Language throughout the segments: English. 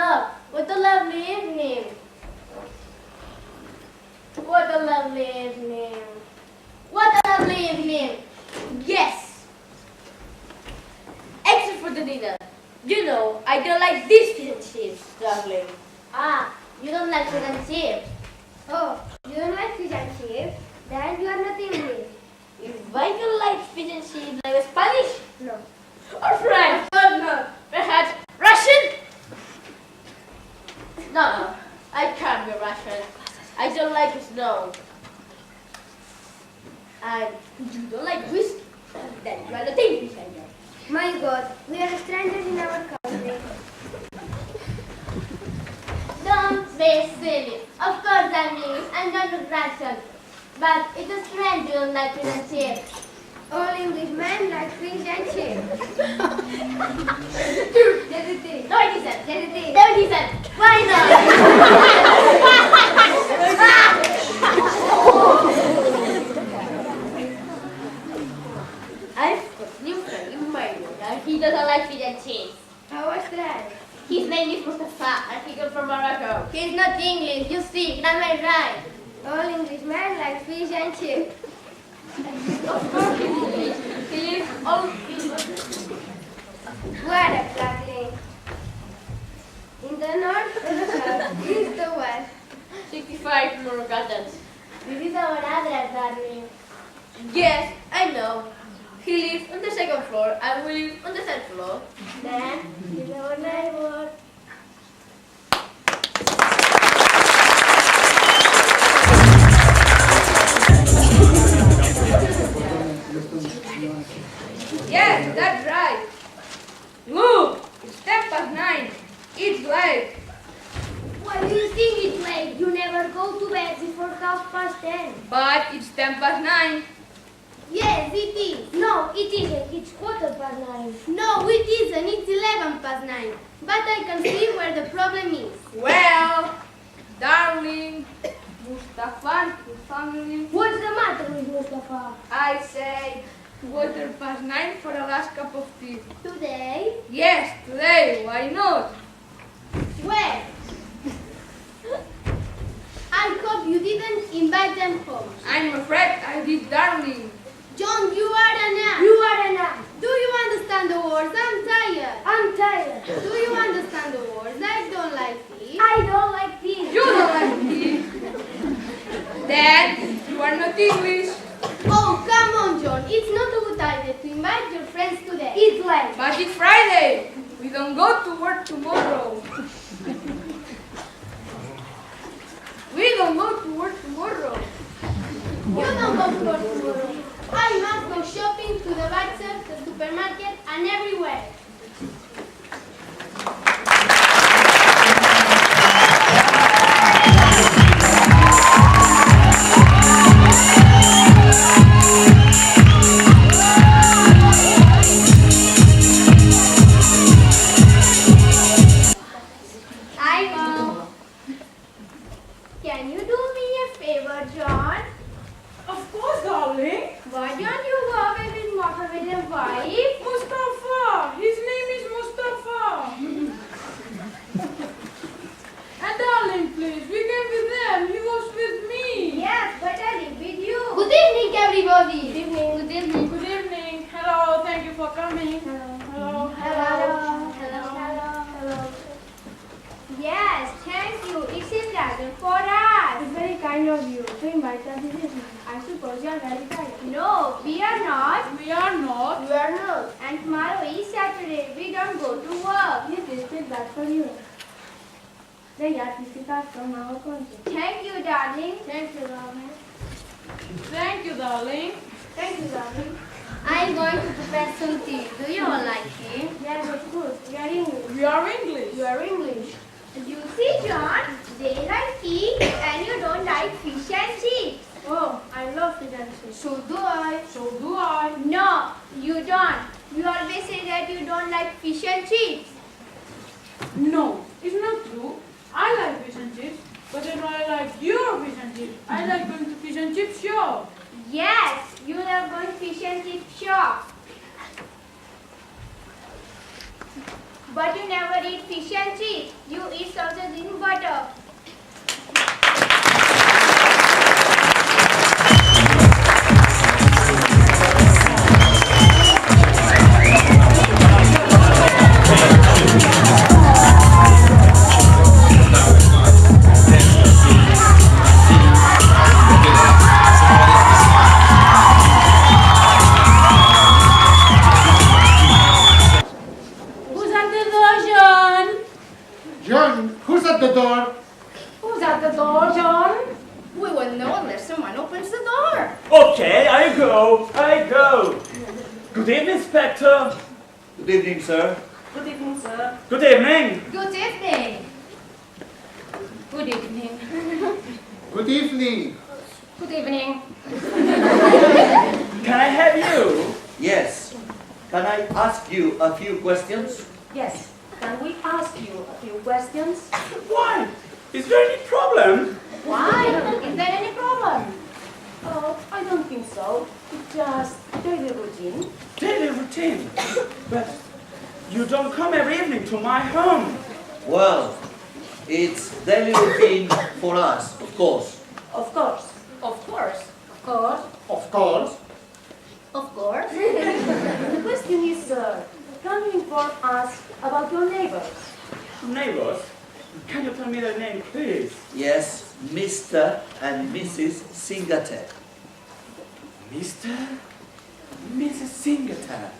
look, what a lovely evening. What a lovely evening. What a lovely evening. Yes. Except for the dinner. You know, I don't like these fish and chips, darling. Ah, you don't like fish and chips. Oh, you don't like fish and chips? Then you are not English. If I don't like fish and chips, I'm Spanish? No. Or French? Oh, no. Perhaps Russian? No, I can't be Russian. I don't like snow. And you don't like whiskey. Then you are not English, I know. My God, we are strangers in our country. Don't be silly. Of course I'm English and not Russian. But it's a strange you don't like fish and chips. All Englishmen like fish and chips. That's the thing. No, it isn't. That's the thing. No, it isn't. Why not? I've got a new friend in my room and he doesn't like fish and chips. How was that? His name is Mustafa and he comes from Morocco. He's not English, you see, am I right? All Englishmen like fish and chips. Of course he's English. He lives all What a flatling. In the north, the south, east, the west. 65 more gardens. This is our address, darling. Yes, I know. He lives on the second floor and we live on the third floor. Then, this is our neighbor. Yes, that's right. Look, it's 9:10. It's late. Why do you think it's late? You never go to bed before 10:30. But it's 9:10. Yes, it is. No, it isn't. It's 9:15. No, it isn't. It's 11:09. But I can see where the problem is. Well, darling, Mustafa and his family, What's the matter with Mustafa? I say 9:15 for a last cup of tea. Today? Yes, today, why not? Where? I hope you didn't invite them home. I'm afraid I did, darling. John, you are an ass. You are an ass. Do you understand the words? I'm tired. I'm tired. Do you understand the words? I don't like tea. I don't like tea. You don't like tea. Then you are not English. Oh, come on, John. It's not a good idea to invite your friends today. It's late. But it's Friday. We don't go to work tomorrow. We don't go to work tomorrow. You don't go to work tomorrow. I must go shopping to the bazaar, the supermarket, and everywhere. I know. Can you do me a favor, John? Of course, darling. Why don't you go away with Mohammed and wife? Mustafa. His name is Mustafa. And darling, please, we came with them. He was with me. Yes, but I live with you. Good evening, everybody. Good evening. Good evening. Good evening. Hello. Thank you for coming. Hello. Hello. Hello. Yes, thank you. It's a pleasure for us. It's very kind of you to invite us this evening. I suppose you are very tired. No, we are not. We are not. We are not. And tomorrow is Saturday. We don't go to work. This is feedback for you. They are feedback from our country. Thank you, darling. Thank you, Robert. Thank you, darling. Thank you, darling. I'm going to prepare some tea. Do you all like tea? Yes, of course. We are English. We are English. You are English. You see, John, they like tea and you don't like fish and chips. Oh, I love fish and chips. So do I. So do I. No, you don't. You always say that you don't like fish and chips. No, it's not true. I like fish and chips, but I don't like your fish and chips. I like going to fish and chip shop. Yes, you love going fish and chip shop. But you never eat fish and chips. You eat Who's at the door? Who's at the door, John? We will know unless someone opens the door. Okay, I go. Good evening, Inspector. Good evening, sir. Good evening, sir. Good evening. Good evening. Good evening. Good evening. Good evening. Can I have you? Yes. Can I ask you a few questions? Yes. Can we ask you a few questions? Why? Is there any problem? Why? Is there any problem? Oh, I don't think so. It's just daily routine. Daily routine. But you don't come every evening to my home. Well, it's daily routine for us, of course. Of course. Of course. Of course. Of course. Of course. The question is, sir, can you inform us about your neighbors? Neighbors, can you tell me their name, please? Yes, Mr. and Mrs. Singate. Mr. Mrs. Singata.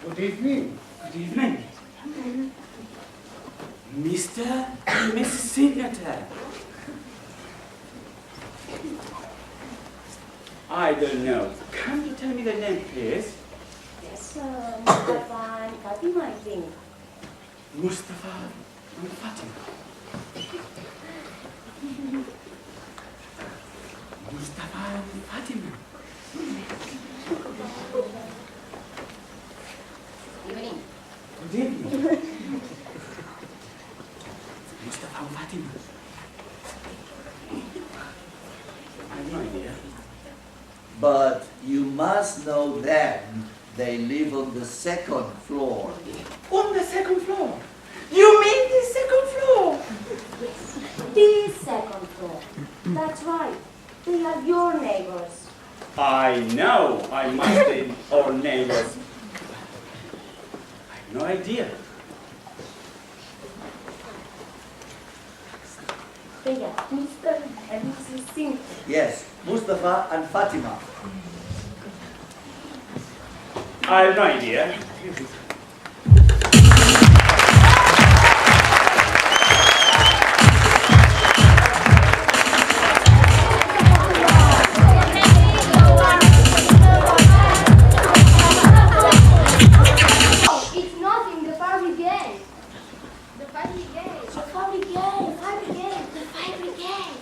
Good evening. Good evening. Mr. and Mrs. Singata. I don't know. Can you tell me their name, please? Yes, Mustafa and Fatima, I think. Mustafa and Fatima. Mustafa and Fatima. Evening. Good evening. Mustafa and Fatima. I have no idea. But you must know them. They live on the second floor. On the second floor? You mean the second floor? The second floor. That's right. They are your neighbors. I know I must be our neighbors. I have no idea. They are Mr. and Mrs. Singh. Yes, Mustafa and Fatima. I have no idea. It's nothing. The fire brigade. The fire brigade. The fire brigade. Fire brigade. The fire brigade.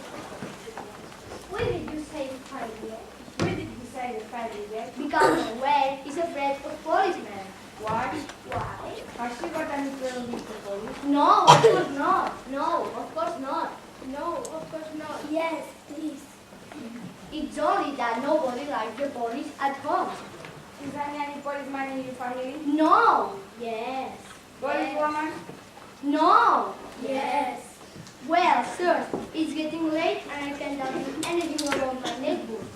Where did you say the fire brigade? Where did you say the fire brigade? Because Noel is afraid of policemen. What? Why? Has she got any problem with the police? No, of course not. No, of course not. No, of course not. Yes, please. It's only that nobody likes the police at home. Is there any policeman in your family? No. Yes. Policewoman? No. Yes. Well, sir, it's getting late and I can't tell you anything about my neighborhood.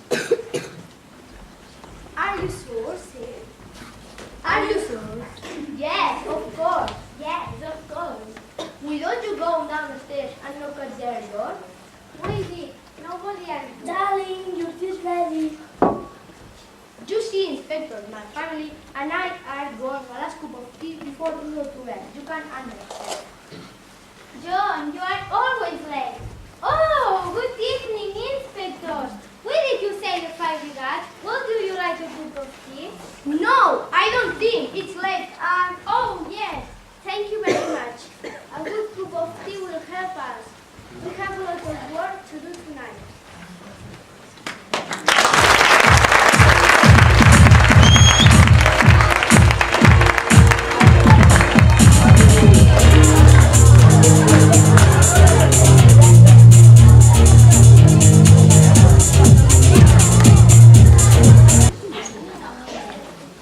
Are you sure, sir? Are you sure? Yes, of course. Yes, of course. Why don't you go down the stairs and knock at their door? Wait, nobody are. Darling, your tea is ready. You see, Inspector, my family and I are going for a scoop of tea before we go to bed. You can understand. John, you are always late. Oh, good evening, Inspector. Where did you say the fire brigade? What do you like a cup of tea? No, I don't think it's late. Oh, yes. Thank you very much. A good cup of tea will help us. We have a lot of work to do tonight.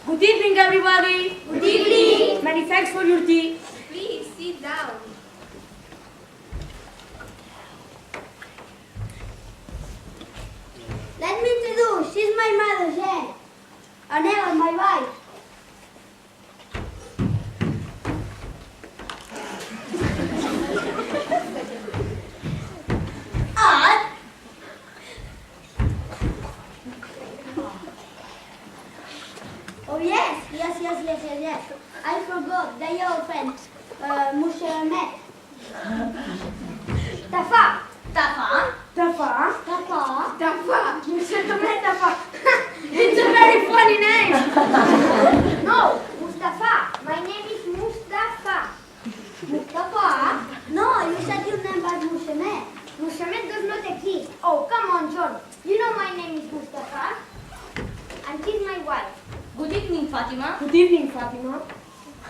Good evening, everybody. Good evening. Many thanks for your tea. Please sit down. Let me introduce. She's my mother, Jen. And Ellen, my wife. Oh yes. I forgot the elephant. Mushemet. Tafa. Tafa? Tafa. Tafa. Tafa. Mushemet Tafa. It's a very funny name. No, Mustafa. My name is Mustafa. Mustafa? No, you said your name was Mushemet. Mushemet does not exist. Oh, come on, John. You know my name is Mustafa. And she's my wife. Good evening, Fatima. Good evening, Fatima.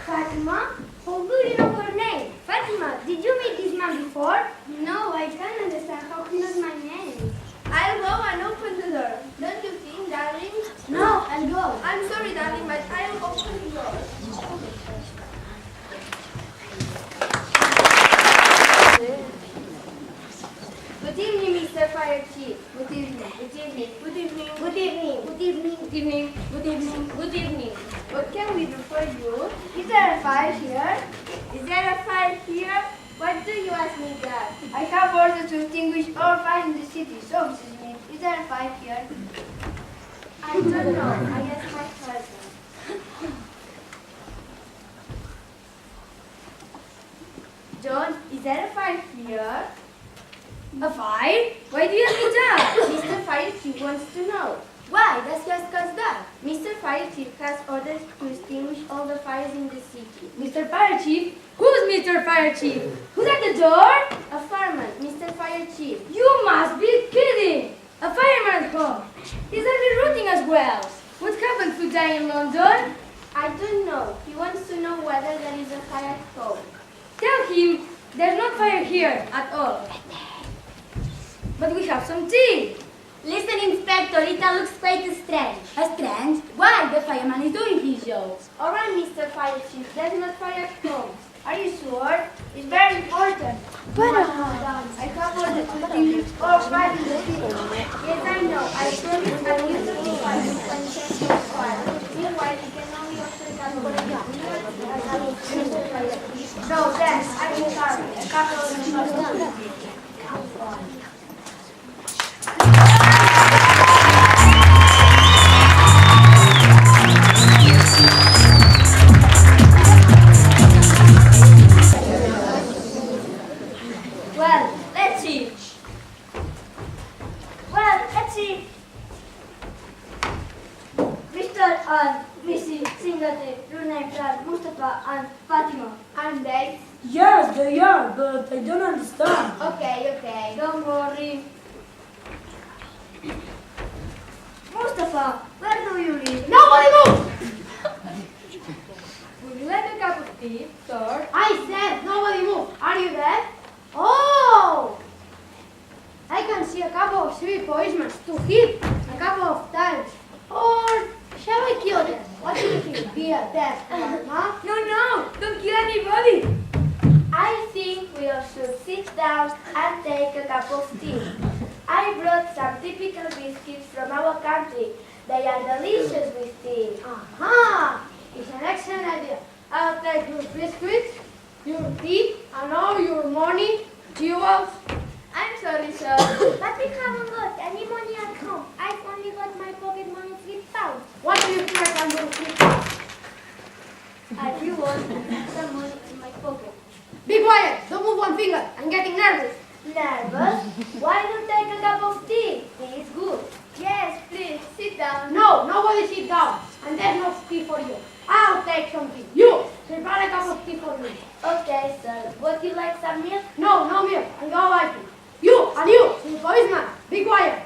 Fatima? How do you know her name? Fatima, did you meet this man before? No, I can't understand how he knows my name. I'll go and open the door. Don't you think, darling? No, I'll go. I'm sorry, darling, but I'll open the door. Good evening, Mr. Fire Chief. Good evening. Good evening. Good evening. Good evening. Good evening. Good evening. Good evening. Good evening. What can we do for you? Is there a fire here? Is there a fire here? What do you ask me that? I have orders to extinguish all fires in the city. So, Mrs. Smith, is there a fire here? I don't know. I asked my husband. John, is there a fire here? A fire? Why do you need that? Mr. Fire Chief wants to know. Why does he ask us that? Mr. Fire Chief has orders to extinguish all the fires in the city. Mr. Fire Chief? Who's Mr. Fire Chief? Who's at the door? A fireman, Mr. Fire Chief. You must be kidding! A fireman at home. He's routing as well. What happened to die in London? I don't know. He wants to know whether there is a fire at home. Tell him there's no fire here at all. But we have some tea. Listen, Inspector, it looks quite strange. Strange? Why? The fireman is doing his job. All right, Mr. Fire Chief. There's no fire at home. Are you sure? It's very important. I have orders to extinguish all fires in the city. Yes, I know. I promise I'll use the fire when it comes to fire. Meanwhile, you can only observe that for a No, then, I will have a couple of minutes. Well, let's see. Mr. and Mrs. Singleton, your names are Mustafa and Fatima. And they? Yes, they are, but I don't understand. Okay. Don't worry. Mustafa, where do you live? Nobody move! Would you like a cup of tea, sir? I said nobody move. Are you there? Oh! I can see a couple of civil policemen to hit a couple of times. Or shall I kill them? What do you think? Be a death, huh? No, don't kill anybody. I think we all should sit down and take a cup of tea. I brought some typical biscuits from our country. They are delicious with tea. Aha! It's an excellent idea. I'll take your biscuits, your tea, and all your money, jewels. I'm sorry, sir. But we haven't got any money at home. I've only got my pocket money of £3. What do you think I can do with it? I do want some money in my pocket. Be quiet! Don't move one finger! I'm getting nervous! Nervous? Why don't take a cup of tea? Tea is good. Yes, please, sit down. No, nobody sit down. And there's no tea for you. I'll take something. You, prepare a cup of tea for me. Okay, sir. Would you like some milk? No, no milk. I don't like it. You, and you, the policeman, be quiet.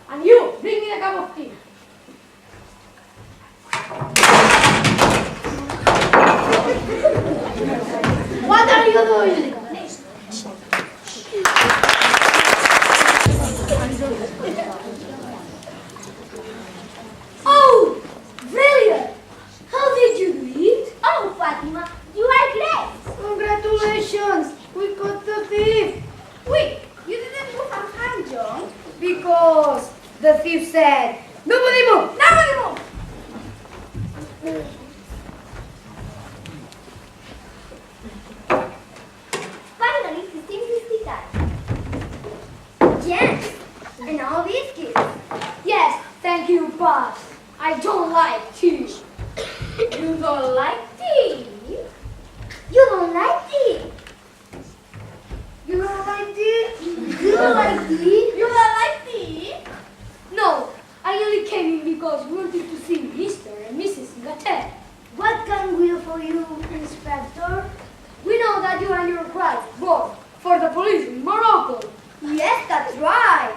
And you, bring me a cup of tea. What are you doing? Oh, brilliant! How did you do it? Oh, Fatima, you are great! Congratulations! We caught the thief! Wait, you didn't move a hand, John? Because the thief said, nobody move! Nobody move! Finally, the thing is the time. Yes, and all biscuits. Yes, thank you, boss. I don't like tea. You don't like for you, Inspector. We know that you and your wife work for the police in Morocco. Yes, that's right.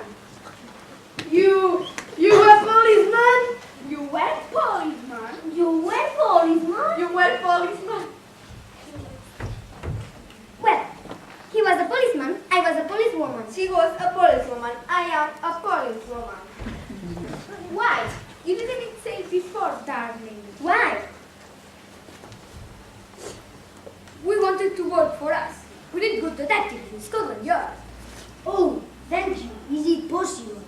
You were policeman? You were policeman. You were policeman? You were policeman. Well, he was a policeman, I was a policewoman. She was a policewoman. I am a policewoman. Why? You didn't say before, darling. Why? We wanted to work for us. We need good detectives in Scotland Yard. Oh, thank you. Is it possible?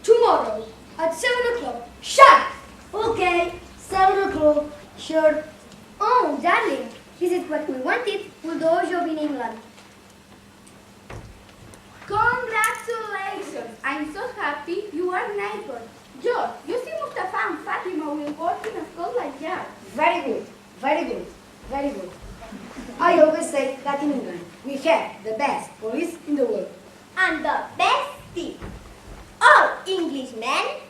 Tomorrow at 7 o'clock, sharp! Okay, 7 o'clock, sure. Oh, darling, this is what we wanted. We'll do our job in England. Congratulations! I'm so happy you are neighbor. George, you see Mustafa and Fatima will work in a Scotland Yard. Very good, very good, very good. I always say that in England we have the best police in the world. And the best tip. All Englishmen